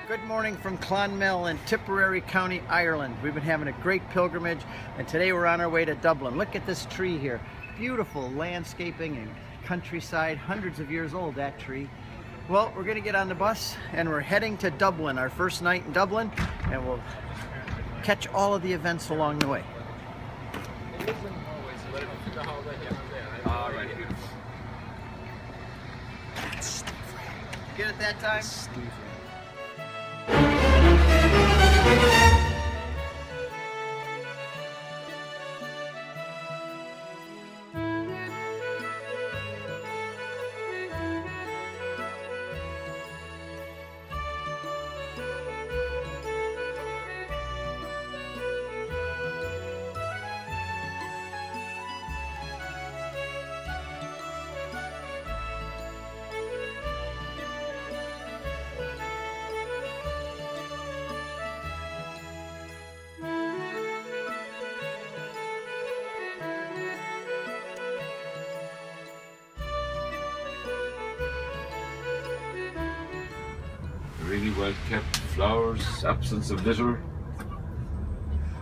Good morning from Clonmel in Tipperary County, Ireland. We've been having a great pilgrimage, and today we're on our way to Dublin. Look at this tree here. Beautiful landscaping and countryside, hundreds of years old, that tree. Well, we're gonna get on the bus and we're heading to Dublin, our first night in Dublin, and we'll catch all of the events along the way. Get it that time? Really well kept, flowers, absence of litter,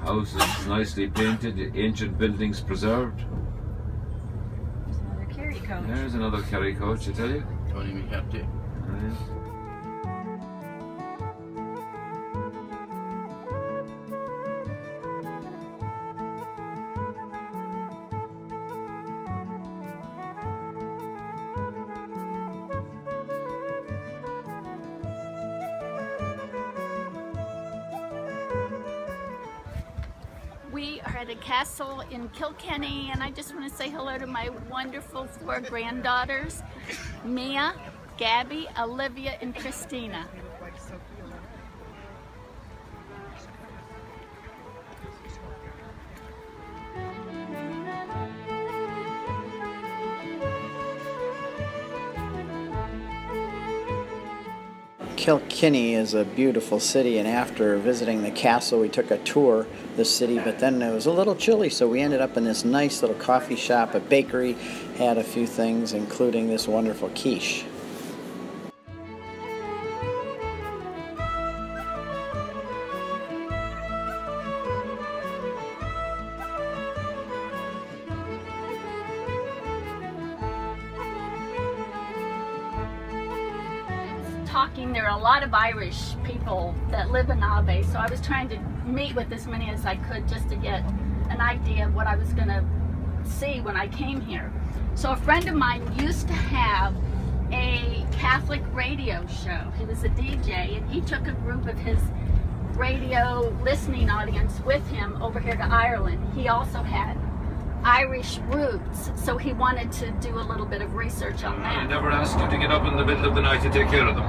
houses nicely painted, ancient buildings preserved. There's another carry coach. There's another carry coach, I tell you. Tony, we have to. We are at a castle in Kilkenny, and I just want to say hello to my wonderful 4 granddaughters, Mia, Gabby, Olivia, and Christina. Kilkenny is a beautiful city, and after visiting the castle we took a tour of the city, but then it was a little chilly, so we ended up in this nice little coffee shop, a bakery, had a few things including this wonderful quiche. There are a lot of Irish people that live in Ave, so I was trying to meet with as many as I could just to get an idea of what I was going to see when I came here. So a friend of mine used to have a Catholic radio show. He was a DJ, and he took a group of his radio listening audience with him over here to Ireland. He also had Irish roots, so he wanted to do a little bit of research on that. I never asked you to get up in the middle of the night to take care of them.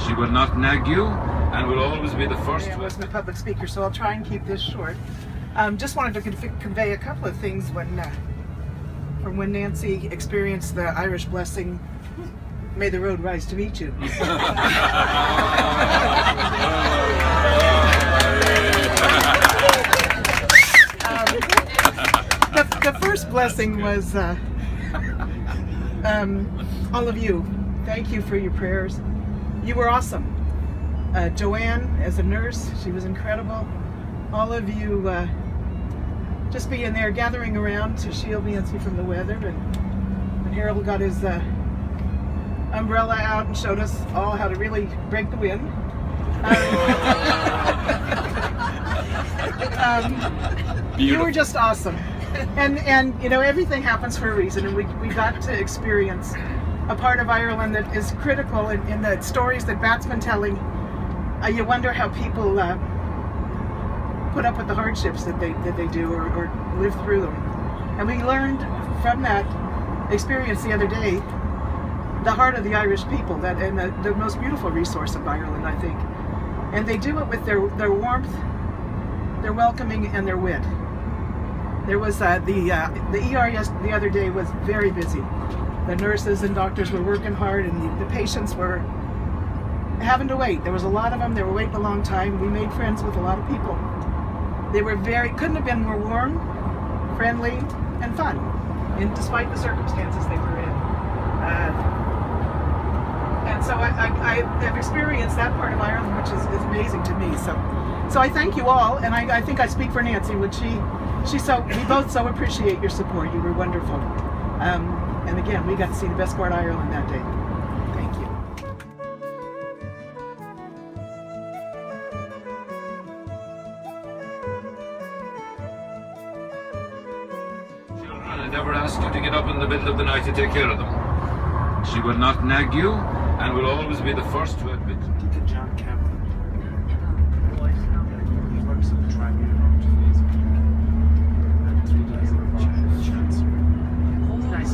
She will not nag you and will always be the first. I wasn't a public speaker, so I'll try and keep this short. Just wanted to convey a couple of things from when Nancy experienced the Irish blessing, "May the road rise to meet you." The first blessing was all of you. Thank you for your prayers. You were awesome. Joanne, as a nurse, she was incredible. All of you just being there, gathering around to shield Nancy from the weather. And when Harold got his umbrella out and showed us all how to really break the wind. You were just awesome. And you know, everything happens for a reason, and we got to experience a part of Ireland that is critical in the stories that Bat's been telling. You wonder how people put up with the hardships that they do or live through them. And we learned from that experience the other day the heart of the Irish people, that and the most beautiful resource of Ireland, I think. And they do it with their warmth, their welcoming, and their wit. There was the ER the other day was very busy. The nurses and doctors were working hard, and the patients were having to wait. There was a lot of them. They were waiting a long time. We made friends with a lot of people. They were couldn't have been more warm, friendly, and fun, and despite the circumstances they were in. And so I have experienced that part of Ireland, which is amazing to me. So I thank you all, and I think I speak for Nancy when we both so appreciate your support. You were wonderful. And again, we got to see the best part of Ireland that day. Thank you. Children, I never asked you to get up in the middle of the night to take care of them. She will not nag you and will always be the first to admit. Deacon John Cameron. He works at the Tribunal 2 days a week. And 3 days a week, Chancery. Nice.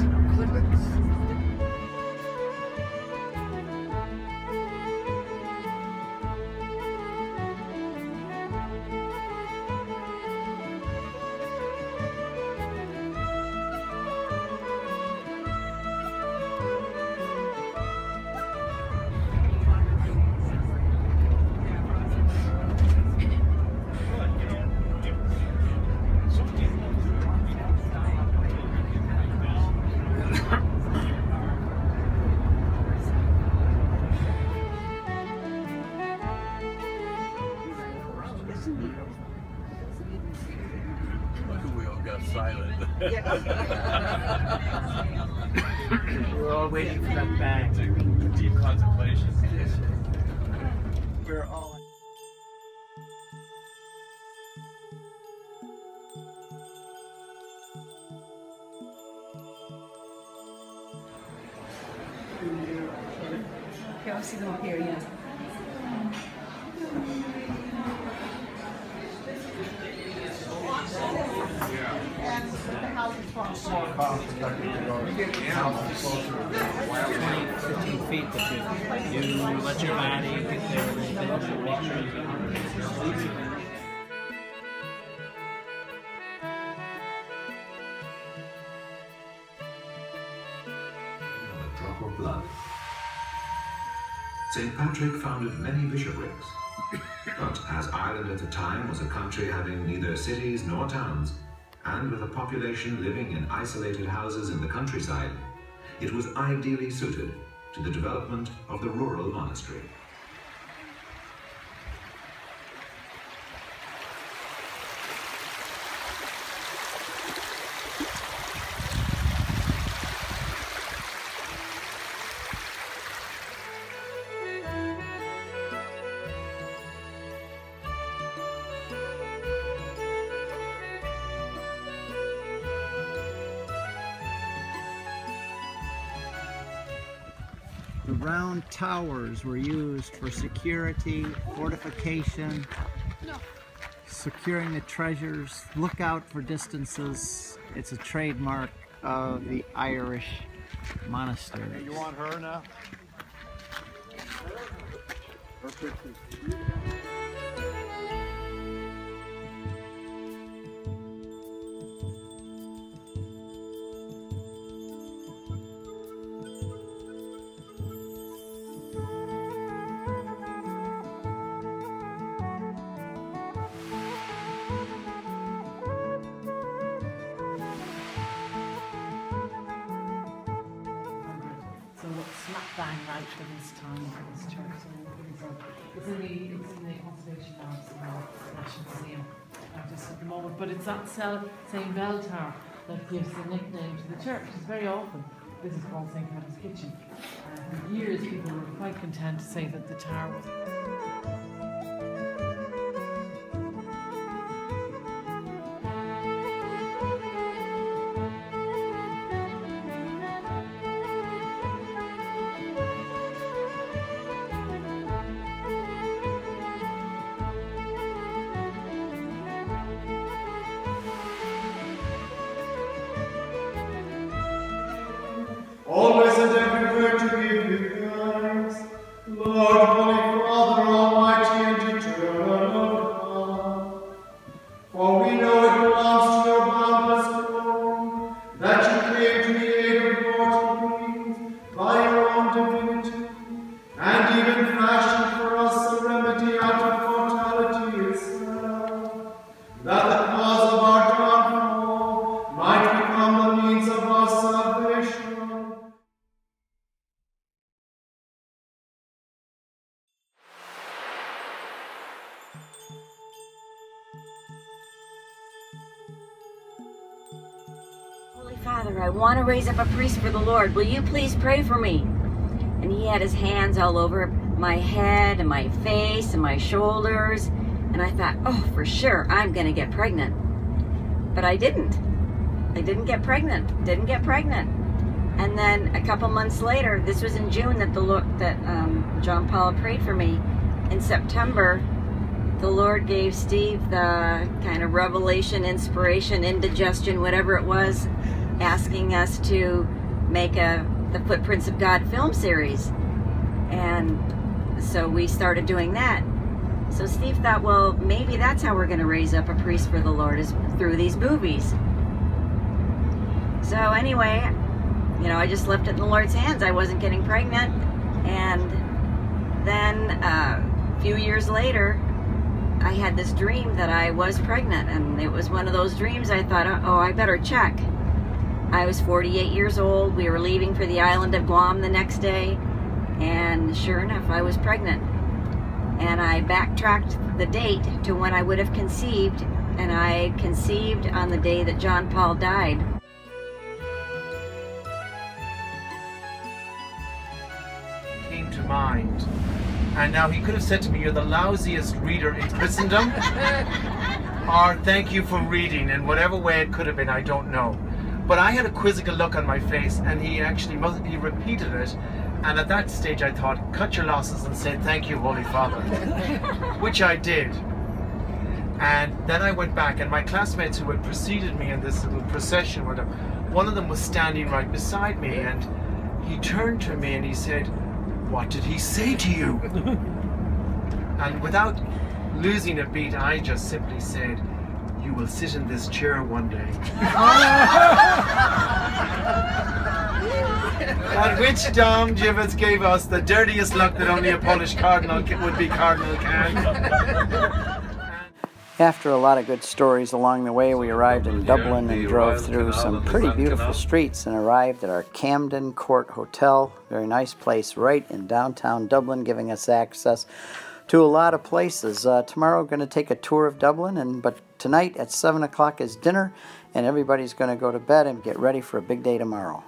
We all got silent. We're all waiting for that bang. Deep contemplation. We're all. Okay, I'll see them up here, yeah. The house is falling. Small cost effective to go 15 feet, but you let your body get there a little bit and make sure you get A drop of blood. St. Patrick founded many bishoprics, but as Ireland at the time was a country having neither cities nor towns, and with a population living in isolated houses in the countryside, it was ideally suited to the development of the rural monastery. The round towers were used for security, fortification, securing the treasures, lookout for distances. It's a trademark of the Irish monasteries. You want her now? Her picture. Slap bang right for this time for this church. It's in the conservation labs in the National Museum just at the moment. But it's that same bell tower that gives the nickname to the church. Because very often this is called St. Patrick's Kitchen. For years people were quite content to say that the tower was. Always and everywhere to be Father, I want to raise up a priest for the Lord. Will you please pray for me? And he had his hands all over my head and my face and my shoulders. And I thought, oh, for sure, I'm going to get pregnant. But I didn't. I didn't get pregnant. Didn't get pregnant. And then a couple months later, this was in June that John Paul prayed for me. In September, the Lord gave Steve the kind of revelation, inspiration, indigestion, whatever it was, asking us to make the Footprints of God film series. And so we started doing that. So Steve thought, well, maybe that's how we're going to raise up a priest for the Lord, is through these movies. So anyway, you know, I just left it in the Lord's hands. I wasn't getting pregnant. And then a few years later, I had this dream that I was pregnant. And it was one of those dreams I thought, oh, I better check. I was 48 years old. We were leaving for the island of Guam the next day. And sure enough, I was pregnant. And I backtracked the date to when I would have conceived. And I conceived on the day that John Paul died. Came to mind. And now he could have said to me, you're the lousiest reader in Christendom. Or thank you for reading, in whatever way it could have been, I don't know. But I had a quizzical look on my face, and he repeated it. And at that stage I thought, cut your losses and say thank you, Holy Father. Which I did. And then I went back, and my classmates who had preceded me in this little procession, one of them was standing right beside me, and he turned to me and he said, what did he say to you? And without losing a beat, I just simply said, you will sit in this chair one day. At which Dom Gibbets gave us the dirtiest look that only a Polish cardinal would be cardinal can. After a lot of good stories along the way, we arrived in Dublin and drove through some pretty beautiful streets and arrived at our Camden Court Hotel. Very nice place right in downtown Dublin, giving us access to a lot of places. Tomorrow we're going to take a tour of Dublin, but tonight at 7 o'clock is dinner, and everybody's going to go to bed and get ready for a big day tomorrow.